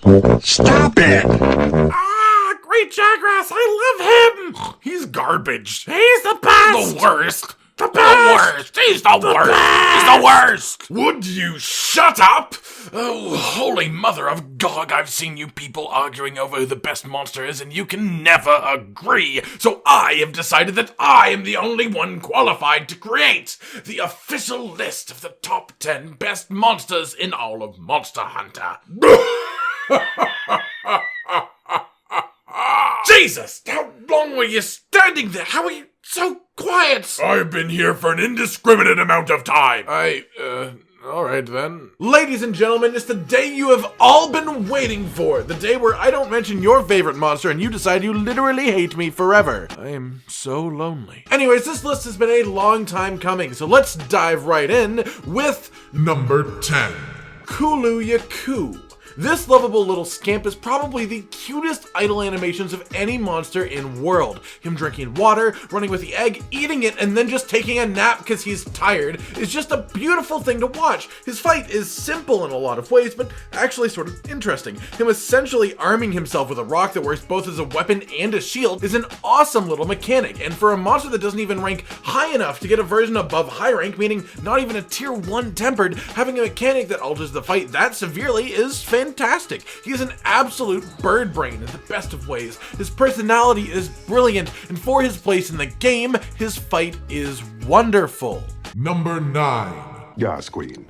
Stop it! Ah, great Jagras, I love him! He's garbage. He's the best! The worst! The best! The worst! He's the worst! best! He's the worst! Would you shut up? Oh, holy mother of Gog, I've seen you people arguing over who the best monster is, and you can never agree. So I have decided that I am the only one qualified to create the official list of the top 10 best monsters in all of Monster Hunter. Jesus! How long were you standing there? How are you so quiet? I've been here for an indiscriminate amount of time. Alright then. Ladies and gentlemen, it's the day you have all been waiting for. The day where I don't mention your favorite monster and you decide you literally hate me forever. I am so lonely. Anyways, this list has been a long time coming, so let's dive right in with Number 10. Ouya. This lovable little scamp is probably the cutest idle animations of any monster in world. Him drinking water, running with the egg, eating it, and then just taking a nap because he's tired is just a beautiful thing to watch. His fight is simple in a lot of ways, but actually sort of interesting. Him essentially arming himself with a rock that works both as a weapon and a shield is an awesome little mechanic, and for a monster that doesn't even rank high enough to get a version above high rank, meaning not even a tier 1 tempered, having a mechanic that alters the fight that severely is fantastic. He is an absolute bird brain in the best of ways. His personality is brilliant, and for his place in the game, his fight is wonderful. Number 9. Yes, Queen.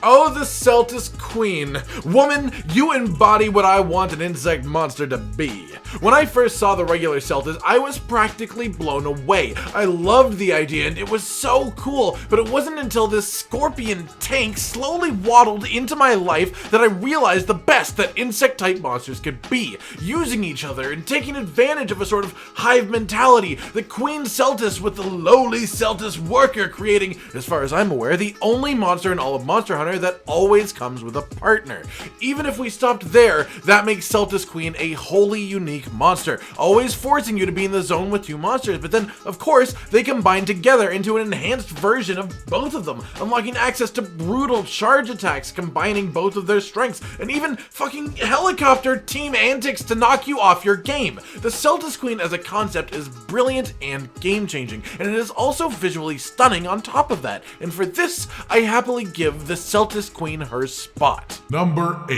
Oh, the Celtuce Queen. Woman, you embody what I want an insect monster to be. When I first saw the regular Celtuce, I was practically blown away. I loved the idea and it was so cool, but it wasn't until this scorpion tank slowly waddled into my life that I realized the best that insect-type monsters could be. Using each other and taking advantage of a sort of hive mentality, the Queen Celtuce with the lowly Celtuce worker creating, as far as I'm aware, the only monster in all of Monster Hunter that always comes with a partner. Even if we stopped there, that makes Celtuce Queen a wholly unique monster, always forcing you to be in the zone with two monsters, but then, of course, they combine together into an enhanced version of both of them, unlocking access to brutal charge attacks, combining both of their strengths, and even fucking helicopter team antics to knock you off your game. The Celtuce Queen as a concept is brilliant and game-changing, and it is also visually stunning on top of that, and for this, I happily give the Celtuce Queen her spot. Number 8.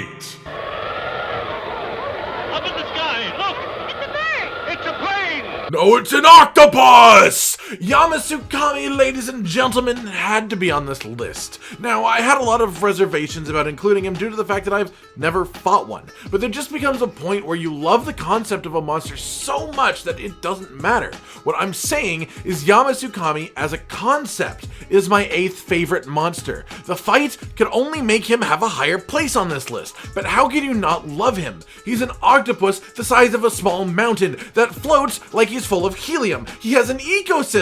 Up in the sky, look! It's a bird! It's a plane! No, it's an octopus! Yamasuka, ladies and gentlemen, had to be on this list. Now, I had a lot of reservations about including him due to the fact that I've never fought one, but there just becomes a point where you love the concept of a monster so much that it doesn't matter. What I'm saying is Yamasuka as a concept is my 8th favorite monster. The fight could only make him have a higher place on this list, but how can you not love him? He's an octopus the size of a small mountain that floats like he's full of helium. He has an ecosystem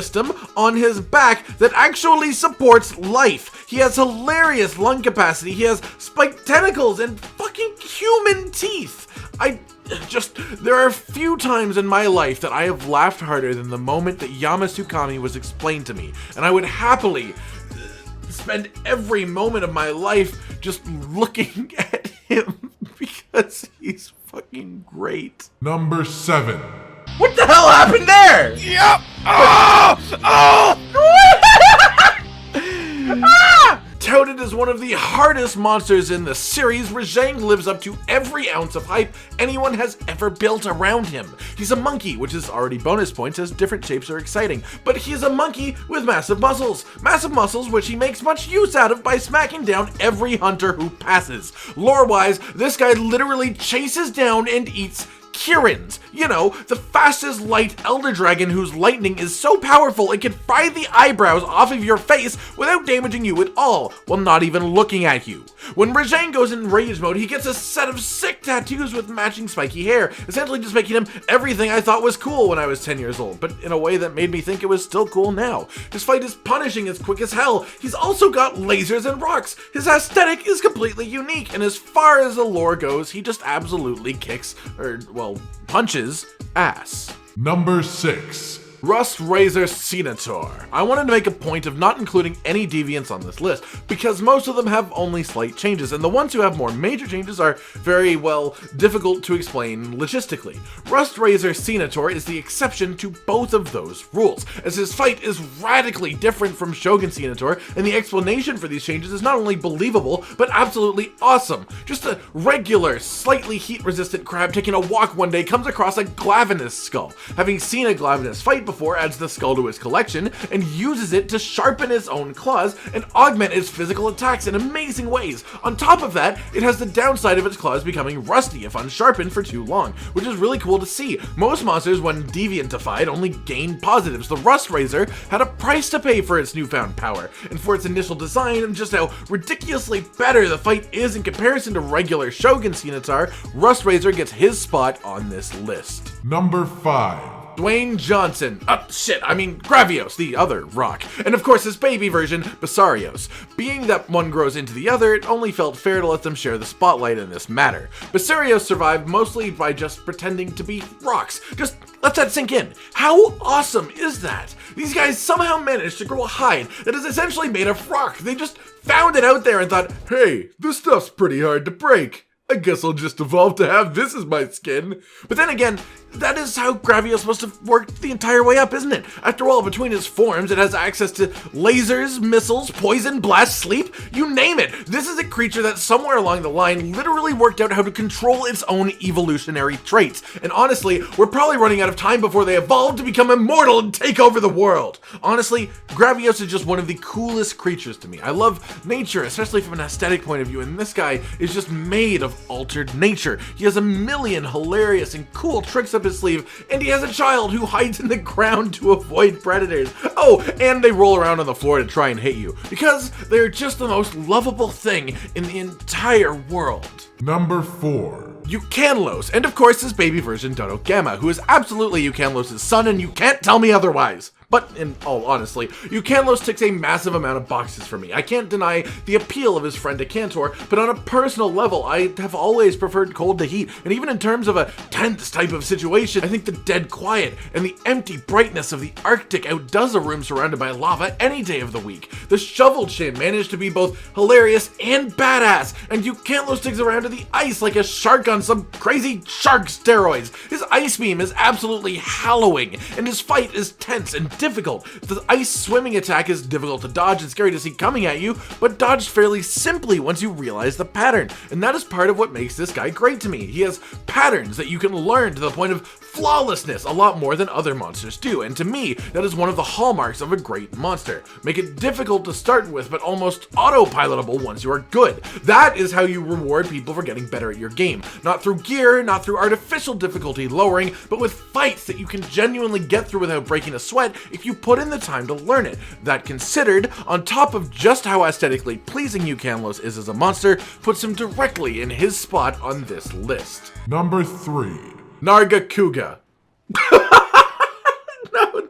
on his back that actually supports life. He has hilarious lung capacity. He has spiked tentacles and fucking human teeth. There are few times in my life that I have laughed harder than the moment that Yamasuka was explained to me, and I would happily spend every moment of my life just looking at him because he's fucking great. Number 7. What the hell happened there? Yep! Oh! Oh! Touted as one of the hardest monsters in the series, RageGaming lives up to every ounce of hype anyone has ever built around him. He's a monkey, which is already bonus points as different shapes are exciting, but he's a monkey with massive muscles. Massive muscles which he makes much use out of by smacking down every hunter who passes. Lore-wise, this guy literally chases down and eats Kirins, you know, the fastest light elder dragon whose lightning is so powerful it can fry the eyebrows off of your face without damaging you at all, while not even looking at you. When RageGaming goes in rage mode, he gets a set of sick tattoos with matching spiky hair, essentially just making him everything I thought was cool when I was 10 years old, but in a way that made me think it was still cool now. His fight is punishing as quick as hell. He's also got lasers and rocks. His aesthetic is completely unique, and as far as the lore goes, he just absolutely kicks, punches ass. Number 6. Rust Razor Senator. I wanted to make a point of not including any deviants on this list because most of them have only slight changes, and the ones who have more major changes are very, well, difficult to explain logistically. Rust Razor Senator is the exception to both of those rules, as his fight is radically different from Shogun Senator, and the explanation for these changes is not only believable, but absolutely awesome. Just a regular, slightly heat-resistant crab taking a walk one day comes across a Glavenus skull. Having seen a Glavenus fight before, adds the skull to his collection, and uses it to sharpen his own claws and augment its physical attacks in amazing ways. On top of that, it has the downside of its claws becoming rusty if unsharpened for too long, which is really cool to see. Most monsters, when deviantified, only gain positives. The Rust Razor had a price to pay for its newfound power, and for its initial design and just how ridiculously better the fight is in comparison to regular Shogun Senator, Rust Razor gets his spot on this list. Number 5. Dwayne Johnson. Gravios, the other rock. And of course his baby version, Basarios. Being that one grows into the other, it only felt fair to let them share the spotlight in this matter. Basarios survived mostly by just pretending to be rocks. Just let that sink in. How awesome is that? These guys somehow managed to grow a hide that is essentially made of rock. They just found it out there and thought, hey, this stuff's pretty hard to break. I guess I'll just evolve to have this as my skin. But then again, that is how Gravios must have worked the entire way up, isn't it? After all, between his forms, it has access to lasers, missiles, poison, blast, sleep, you name it. This is a creature that somewhere along the line literally worked out how to control its own evolutionary traits. And honestly, we're probably running out of time before they evolve to become immortal and take over the world. Honestly, Gravios is just one of the coolest creatures to me. I love nature, especially from an aesthetic point of view, and this guy is just made of altered nature. He has a million hilarious and cool tricks up his sleeve, and he has a child who hides in the ground to avoid predators. Oh, and they roll around on the floor to try and hit you, because they're just the most lovable thing in the entire world. Number 4. Can Lowe, and of course his baby version Dodo Gamma, who is absolutely Can Lowe's son, and you can't tell me otherwise. But in all honesty, Can Lowe ticks a massive amount of boxes for me. I can't deny the appeal of his friend to Cantor, but on a personal level, I have always preferred cold to heat, and even in terms of a tense type of situation, I think the dead quiet and the empty brightness of the Arctic outdoes a room surrounded by lava any day of the week. The Shovel Chin managed to be both hilarious and badass, and Can Lowe sticks around to the ice like a shark on some crazy shark steroids. His ice beam is absolutely hallowing, and his fight is tense and difficult. The ice swimming attack is difficult to dodge and scary to see coming at you, but dodged fairly simply once you realize the pattern. And that is part of what makes this guy great to me. He has patterns that you can learn to the point of flawlessness a lot more than other monsters do, and to me, that is one of the hallmarks of a great monster. Make it difficult to start with, but almost autopilotable once you are good. That is how you reward people for getting better at your game. Not through gear, not through artificial difficulty lowering, but with fights that you can genuinely get through without breaking a sweat if you put in the time to learn it. That considered, on top of just how aesthetically pleasing Can Lowe is as a monster, puts him directly in his spot on this list. Number 3. Nargacuga.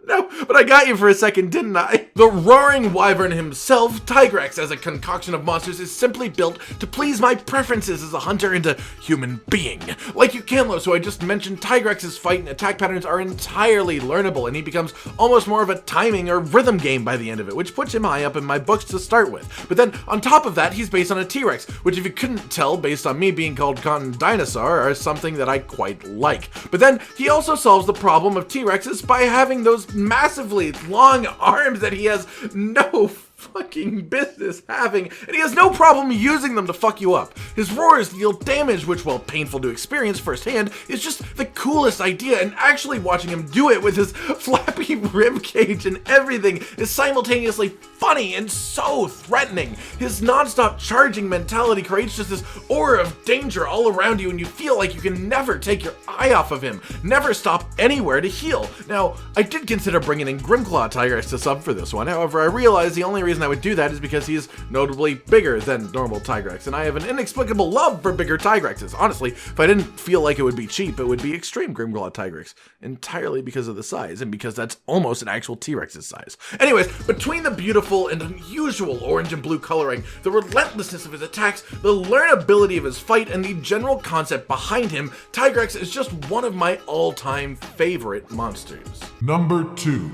No, but I got you for a second, didn't I? The roaring wyvern himself, Tigrex, as a concoction of monsters, is simply built to please my preferences as a hunter and a human being. Like Can Lowe, who I just mentioned, Tigrex's fight and attack patterns are entirely learnable, and he becomes almost more of a timing or rhythm game by the end of it, which puts him high up in my books to start with. But then, on top of that, he's based on a T-Rex, which if you couldn't tell based on me being called Cotton Dinosaur, are something that I quite like. But then, he also solves the problem of T-Rexes by having those massively long arms that he has no fucking business having, and he has no problem using them to fuck you up. His roars deal damage, which, while painful to experience firsthand, is just the coolest idea, and actually watching him do it with his flappy ribcage and everything is simultaneously funny and so threatening. His non-stop charging mentality creates just this aura of danger all around you, and you feel like you can never take your eye off of him, never stop anywhere to heal. Now, I did consider bringing in Grimclaw Tigrex to sub for this one, however I realized the only only reason I would do that is because he is notably bigger than normal Tigrex, and I have an inexplicable love for bigger Tigrexes. Honestly, if I didn't feel like it would be cheap, it would be Extreme Grimglaw Tigrex, entirely because of the size, and because that's almost an actual T-Rex's size. Anyways, between the beautiful and unusual orange and blue coloring, the relentlessness of his attacks, the learnability of his fight, and the general concept behind him, Tigrex is just one of my all-time favorite monsters. Number 2.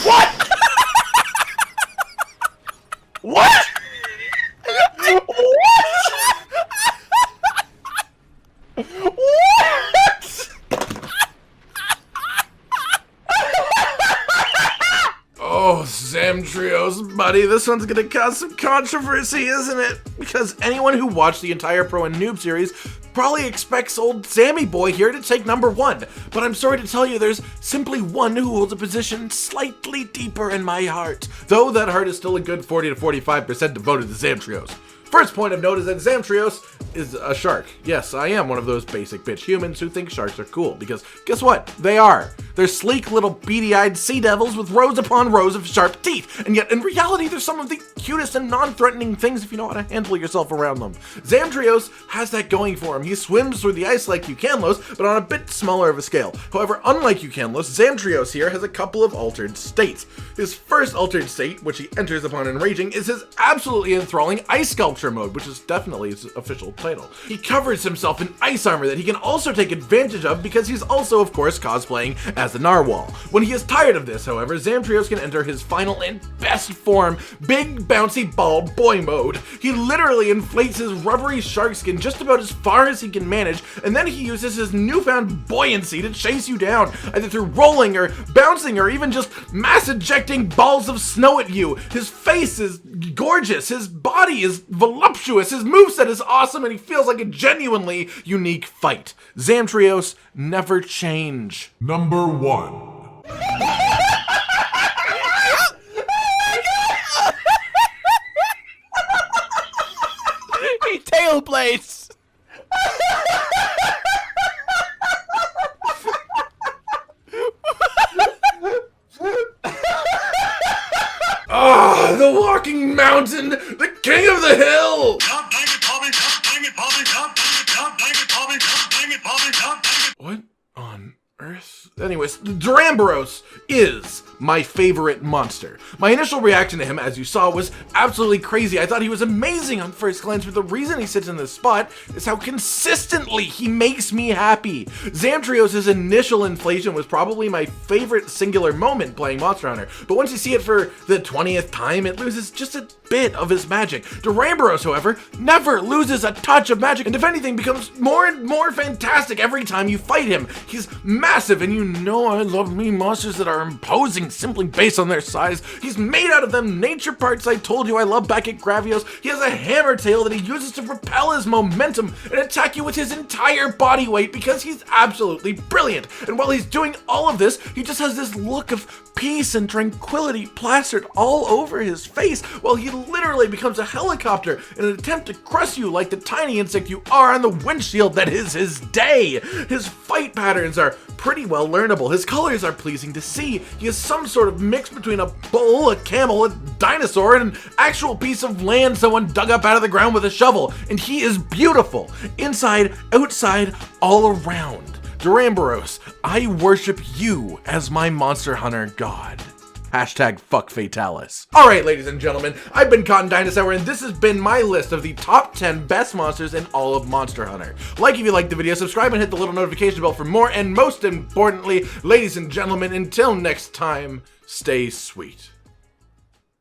What? What? Oh, Zamtrios, buddy, this one's gonna cause some controversy, isn't it? Because anyone who watched the entire Pro and Noob series probably expects old Sammy Boy here to take number 1. But I'm sorry to tell you, there's simply one who holds a position slightly deeper in my heart. Though that heart is still a good 40 to 45% devoted to Zamtrios. First point of note is that Zamtrios is a shark. Yes, I am one of those basic bitch humans who think sharks are cool, because guess what? They are. They're sleek little beady-eyed sea devils with rows upon rows of sharp teeth, and yet in reality they're some of the cutest and non-threatening things if you know how to handle yourself around them. Zamtrios has that going for him. He swims through the ice like Can Lowe, but on a bit smaller of a scale. However, unlike Can Lowe, Zamtrios here has a couple of altered states. His first altered state, which he enters upon enraging, is his absolutely enthralling ice sculpture mode, which is definitely his official title. He covers himself in ice armor that he can also take advantage of because he's also, of course, cosplaying as the Narwhal. When he is tired of this, however, Zamtrios can enter his final and best form, big bouncy ball boy mode. He literally inflates his rubbery shark skin just about as far as he can manage, and then he uses his newfound buoyancy to chase you down, either through rolling or bouncing or even just mass ejecting balls of snow at you. His face is gorgeous, his body is voluptuous, his moveset is awesome, and he feels like a genuinely unique fight. Zamtrios never change. Number 1. He tail blades. Ah, the walking mountain, the king of the hill! What on earth? Anyways, Duran Burrows is my favorite monster. My initial reaction to him, as you saw, was absolutely crazy. I thought he was amazing on first glance, but the reason he sits in this spot is how consistently he makes me happy. Zamtrios' initial inflation was probably my favorite singular moment playing Monster Hunter, but once you see it for the 20th time, it loses just a bit of his magic. Duran Burrows, however, never loses a touch of magic, and if anything, becomes more and more fantastic every time you fight him. He's massive, and you know I love me monsters that are imposing simply based on their size. He's made out of them nature parts I told you I love back at Gravios. He has a hammer tail that he uses to propel his momentum and attack you with his entire body weight because he's absolutely brilliant. And while he's doing all of this, he just has this look of peace and tranquility plastered all over his face while he literally becomes a helicopter in an attempt to crush you like the tiny insect you are on the windshield that is his day. His fight patterns are pretty well learnable. His colors are pleasing to see. He is some sort of mix between a bull, a camel, a dinosaur, and an actual piece of land someone dug up out of the ground with a shovel. And he is beautiful. Inside, outside, all around. Duran Burrows, I worship you as my Monster Hunter god. Hashtag fuck Fatalis. Alright, ladies and gentlemen, I've been Cotton Dinosaur, and this has been my list of the top 10 best monsters in all of Monster Hunter. Like if you liked the video, subscribe and hit the little notification bell for more, and most importantly, ladies and gentlemen, until next time, stay sweet.